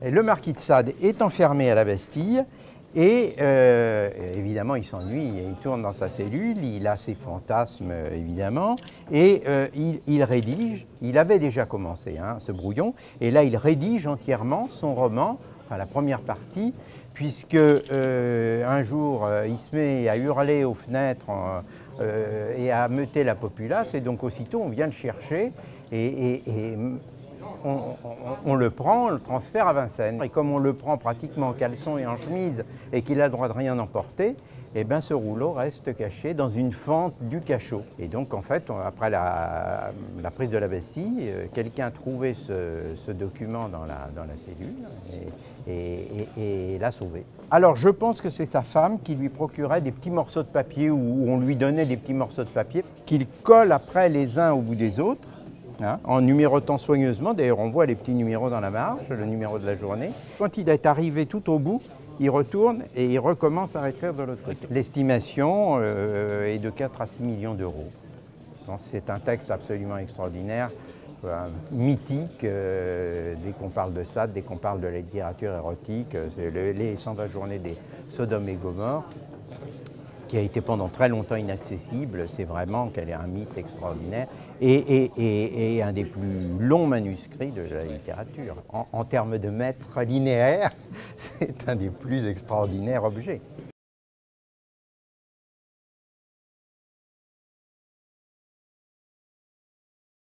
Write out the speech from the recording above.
Et le marquis de Sade est enfermé à la Bastille et évidemment il s'ennuie, il tourne dans sa cellule, il a ses fantasmes évidemment et il rédige, il avait déjà commencé ce brouillon et là il rédige entièrement son roman, enfin la première partie, puisque un jour il se met à hurler aux fenêtres et à meuter la populace et donc aussitôt on vient le chercher et on le prend, on le transfère à Vincennes. Et comme on le prend pratiquement en caleçon et en chemise et qu'il a le droit de rien emporter, eh bien ce rouleau reste caché dans une fente du cachot. Et donc en fait, après la prise de la Bastille, quelqu'un a trouvé ce document dans la cellule et l'a sauvé. Alors je pense que c'est sa femme qui lui procurait des petits morceaux de papier ou on lui donnait des petits morceaux de papier qu'il colle après les uns au bout des autres. En numérotant soigneusement, d'ailleurs on voit les petits numéros dans la marge, le numéro de la journée. Quand il est arrivé tout au bout, il retourne et il recommence à écrire de l'autre côté. L'estimation est de 4 à 6 millions d'euros. C'est un texte absolument extraordinaire, mythique, dès qu'on parle de ça, dès qu'on parle de la littérature érotique, c'est les 120 journées des Sodome et Gomorrhe, qui a été pendant très longtemps inaccessible. C'est vraiment qu'elle est un mythe extraordinaire et un des plus longs manuscrits de la littérature. En termes de mètres linéaires, c'est un des plus extraordinaires objets.